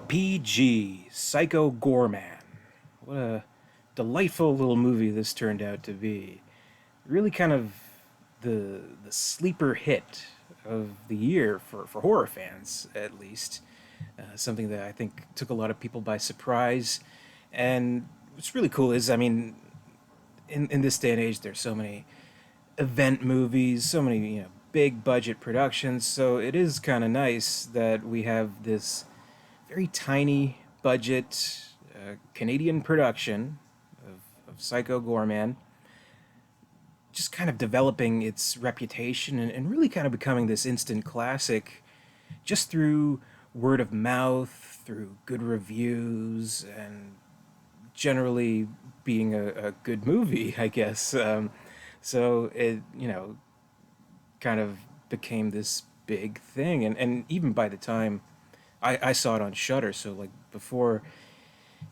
PG, Psycho Goreman. What a delightful little movie this turned out to be. Really kind of the sleeper hit of the year for horror fans, at least. Something that I think took a lot of people by surprise. And what's really cool is, I mean, in this day and age, there's so many event movies, so many, big budget productions. So it is kind of nice that we have this very tiny budget Canadian production of Psycho Goreman, just kind of developing its reputation and really kind of becoming this instant classic just through word of mouth, through good reviews, and generally being a good movie, I guess. So it, kind of became this big thing. And even by the time I saw it on Shutter, so like before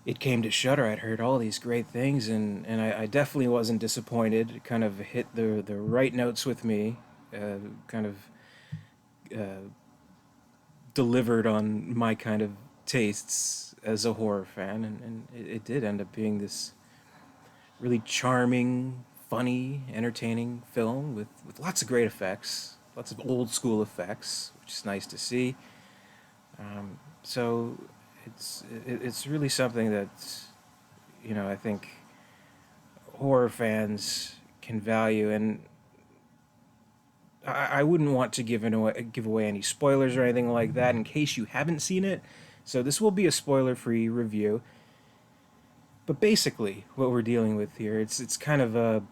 it came to Shutter, I'd heard all these great things, and I definitely wasn't disappointed. It kind of hit the right notes with me, kind of delivered on my kind of tastes as a horror fan, and it did end up being this really charming, funny, entertaining film with lots of great effects, lots of old school effects, which is nice to see. So it's really something that I think horror fans can value, and I wouldn't want to give away any spoilers or anything like that in case you haven't seen it. So this will be a spoiler-free review. But basically, what we're dealing with here, it's kind of a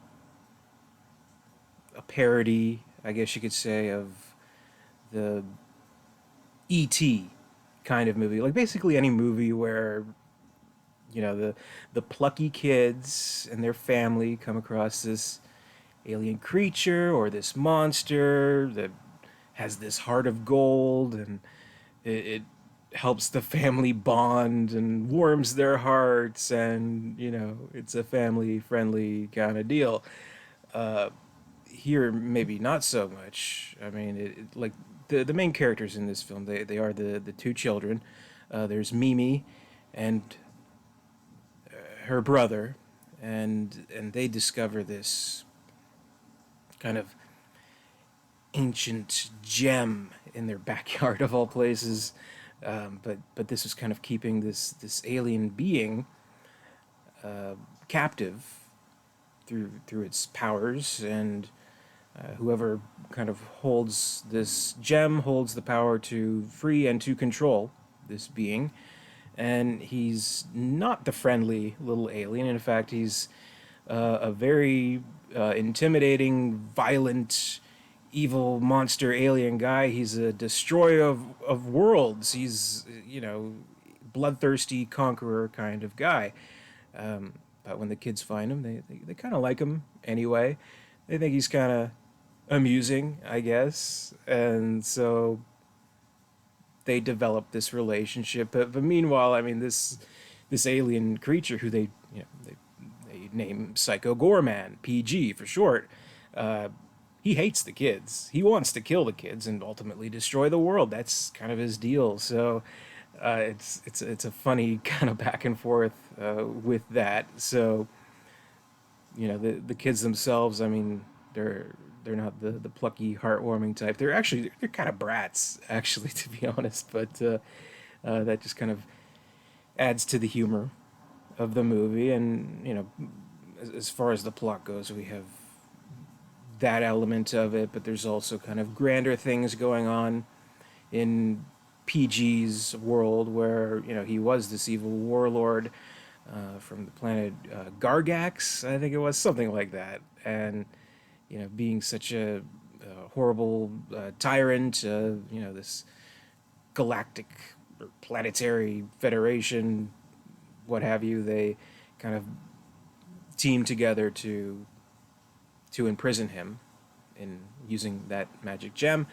parody, I guess you could say, of the E.T. kind of movie. Like basically any movie where the plucky kids and their family come across this alien creature or this monster that has this heart of gold, and it helps the family bond and warms their hearts, and it's a family friendly kind of deal. Here maybe not so much. I mean, like the main characters in this film, they are the two children. There's Mimi and her brother, and they discover this kind of ancient gem in their backyard of all places. But this was kind of keeping this alien being captive through its powers, and whoever kind of holds this gem holds the power to free and to control this being. And he's not the friendly little alien. In fact, he's a very intimidating, violent, evil monster alien guy. He's a destroyer of worlds. He's, bloodthirsty conqueror kind of guy. But when the kids find him, they kind of like him anyway. They think he's kind of amusing, I guess. And so they develop this relationship. But meanwhile, I mean, this alien creature who they name Psycho Goreman, PG for short. He hates the kids. He wants to kill the kids and ultimately destroy the world. That's kind of his deal. So it's a funny kind of back and forth with that. So the kids themselves, I mean, they're not the plucky, heartwarming type. They're kind of brats, actually, to be honest. But that just kind of adds to the humor of the movie. And as far as the plot goes, we have that element of it, but there's also kind of grander things going on in PG's world, where he was this evil warlord from the planet Gargax, I think it was, something like that, and being such a horrible tyrant, this galactic or planetary federation, what have you, they kind of team together to imprison him in using that magic gem.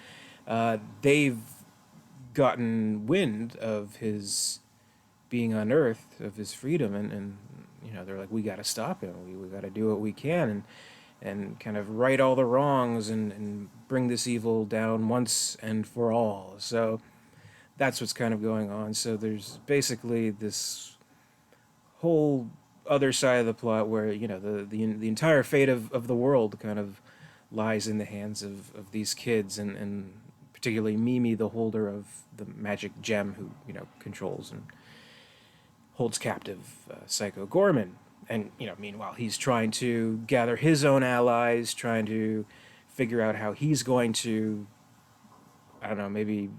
They've gotten wind of his being unearthed, of his freedom, and they're like, we got to stop him. We got to do what we can, and kind of right all the wrongs, and bring this evil down once and for all. So that's what's kind of going on. So there's basically this whole other side of the plot where the entire fate of the world kind of lies in the hands of these kids, and particularly Mimi, the holder of the magic gem, who controls and holds captive Psycho Gorman. And meanwhile, he's trying to gather his own allies, trying to figure out how he's going to, I don't know, maybe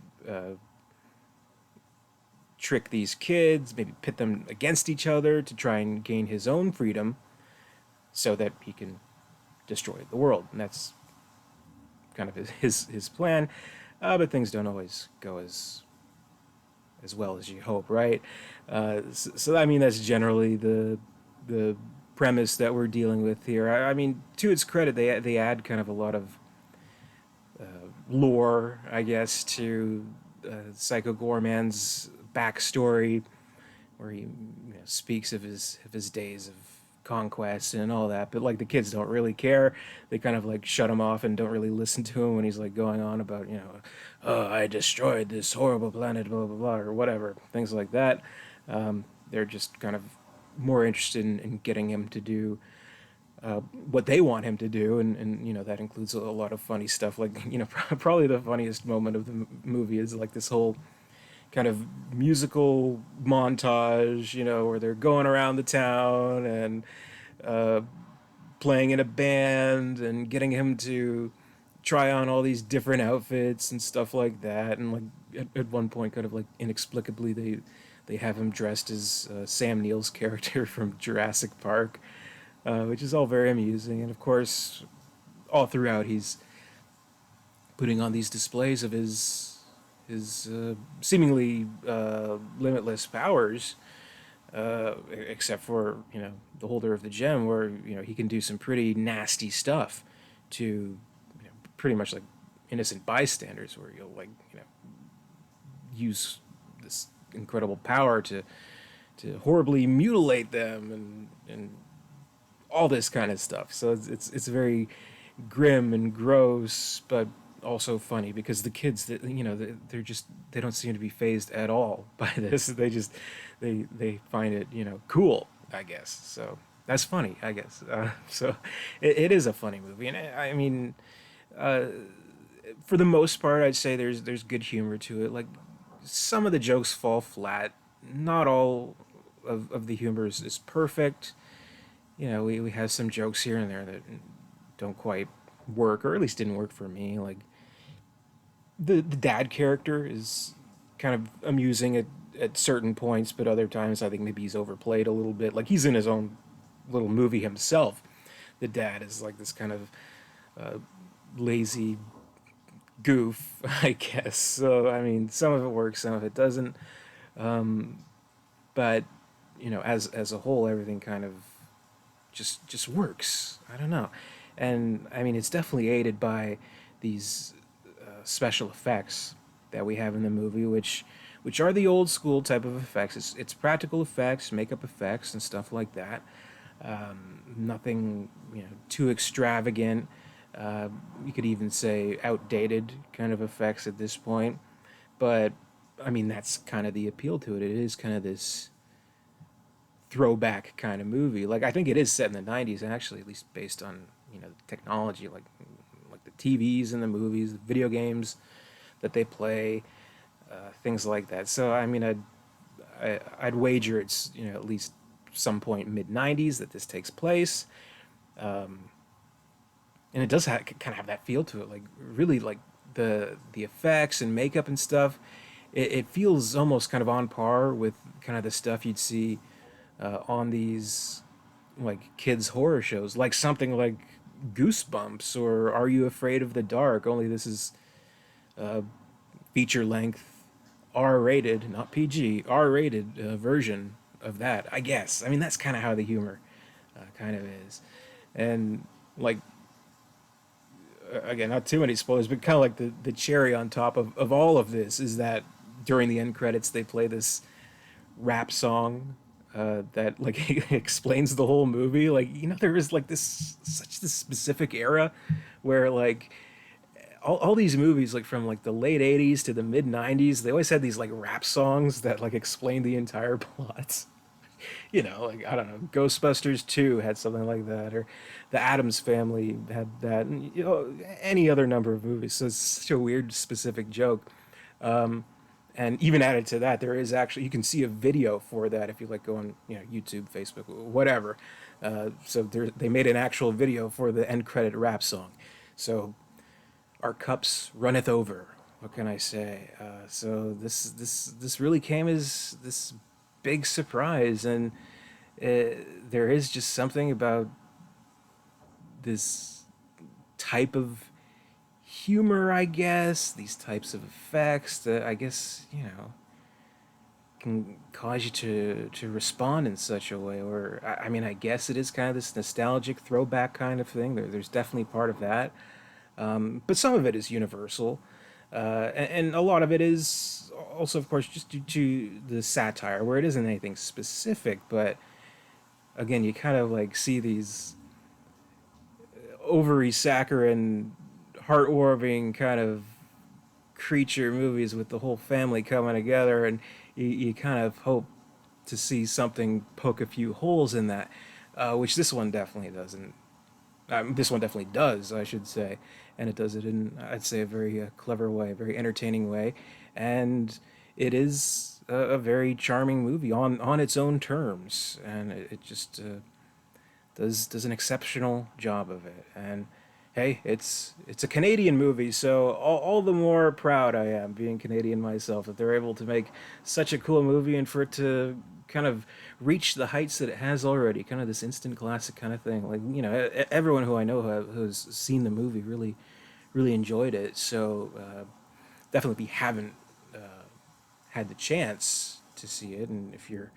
trick these kids, maybe pit them against each other to try and gain his own freedom, so that he can destroy the world. And that's kind of his plan. But things don't always go as well as you hope, right? So I mean, that's generally the premise that we're dealing with here. I mean, to its credit, they add kind of a lot of lore, I guess, to Psycho Goreman's backstory, where he speaks of his days of conquest and all that. But like, the kids don't really care. They kind of like shut him off and don't really listen to him when he's like going on about oh, I destroyed this horrible planet, blah blah blah, or whatever, things like that. They're just kind of more interested in getting him to do what they want him to do, and that includes a lot of funny stuff. Like probably the funniest moment of the movie is like this whole kind of musical montage, where they're going around the town and uh, playing in a band and getting him to try on all these different outfits and stuff like that. And like at one point, kind of like inexplicably, they have him dressed as Sam Neill's character from Jurassic Park, which is all very amusing. And of course, all throughout, he's putting on these displays of his seemingly limitless powers, except for the holder of the gem, where he can do some pretty nasty stuff to pretty much like innocent bystanders, where you'll like use this incredible power to horribly mutilate them and all this kind of stuff. So it's very grim and gross, but also funny, because the kids, that they're just, they don't seem to be phased at all by this. They just they find it cool, I guess. So that's funny, I guess. So it is a funny movie, and I mean, uh, for the most part, I'd say there's good humor to it. Like, some of the jokes fall flat. Not all of the humor is perfect. We have some jokes here and there that don't quite work, or at least didn't work for me. Like, the dad character is kind of amusing at certain points, but other times I think maybe he's overplayed a little bit. Like, he's in his own little movie himself. The dad is like this kind of lazy goof, I guess. So I mean, some of it works, some of it doesn't. But as a whole, everything kind of just works. I don't know, and I mean, it's definitely aided by these special effects that we have in the movie, which are the old school type of effects. It's practical effects, makeup effects, and stuff like that. Nothing too extravagant. You could even say outdated kind of effects at this point. But I mean, that's kind of the appeal to it. It is kind of this throwback kind of movie. Like, I think it is set in the '90s, actually, at least based on technology, like the TVs and the movies, the video games that they play, things like that. So I mean, I'd wager it's at least some point mid '90s that this takes place, and it does kind of have that feel to it. Like, really, like the effects and makeup and stuff. It feels almost kind of on par with kind of the stuff you'd see on these like kids horror shows, like something like Goosebumps or Are You Afraid of the Dark? Only this is feature length, R rated, not PG, R rated version of that, I guess. I mean, that's kind of how the humor kind of is. And like, again, not too many spoilers, but kind of like the cherry on top of all of this is that during the end credits, they play this rap song that like explains the whole movie. Like, there is like this specific era where like all these movies like from like the late 80s to the mid 90s, they always had these like rap songs that like explained the entire plot. You know, like I don't know, Ghostbusters 2 had something like that, or the Addams Family had that, and you know, any other number of movies. So it's such a weird specific joke. And even added to that, there is actually, you can see a video for that if you like go on, you know, YouTube, Facebook, whatever. So they made an actual video for the end credit rap song. So our cups runneth over. What can I say? So this really came as this big surprise, and there is just something about this type of humor, I guess, these types of effects that I guess, you know, can cause you to respond in such a way. Or I mean, I guess it is kind of this nostalgic throwback kind of thing. There's definitely part of that, but some of it is universal, and a lot of it is also, of course, just due to the satire, where it isn't anything specific, but again, you kind of like see these ovary saccharine, heartwarming kind of creature movies with the whole family coming together, and you kind of hope to see something poke a few holes in that, which this one definitely doesn't. This one definitely does, I should say, and it does it in, I'd say, a very clever way, a very entertaining way, and it is a very charming movie on its own terms, and it just does an exceptional job of it. And hey, it's a Canadian movie, so all the more proud I am being Canadian myself that they're able to make such a cool movie and for it to kind of reach the heights that it has already, kind of this instant classic kind of thing. Like, you know, everyone who I know who's seen the movie really enjoyed it. So definitely, if you haven't had the chance to see it, and if you're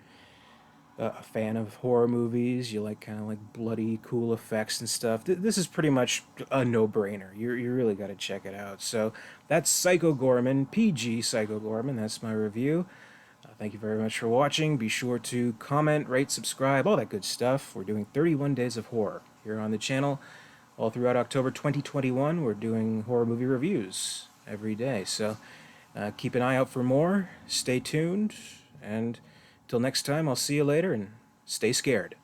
a fan of horror movies, you like kind of like bloody, cool effects and stuff, this is pretty much a no-brainer. You really got to check it out. So that's Psycho Goreman, PG Psycho Goreman. That's my review. Thank you very much for watching. Be sure to comment, rate, subscribe, all that good stuff. We're doing 31 Days of Horror here on the channel. All throughout October 2021, we're doing horror movie reviews every day. So keep an eye out for more. Stay tuned. And till next time, I'll see you later, and stay scared.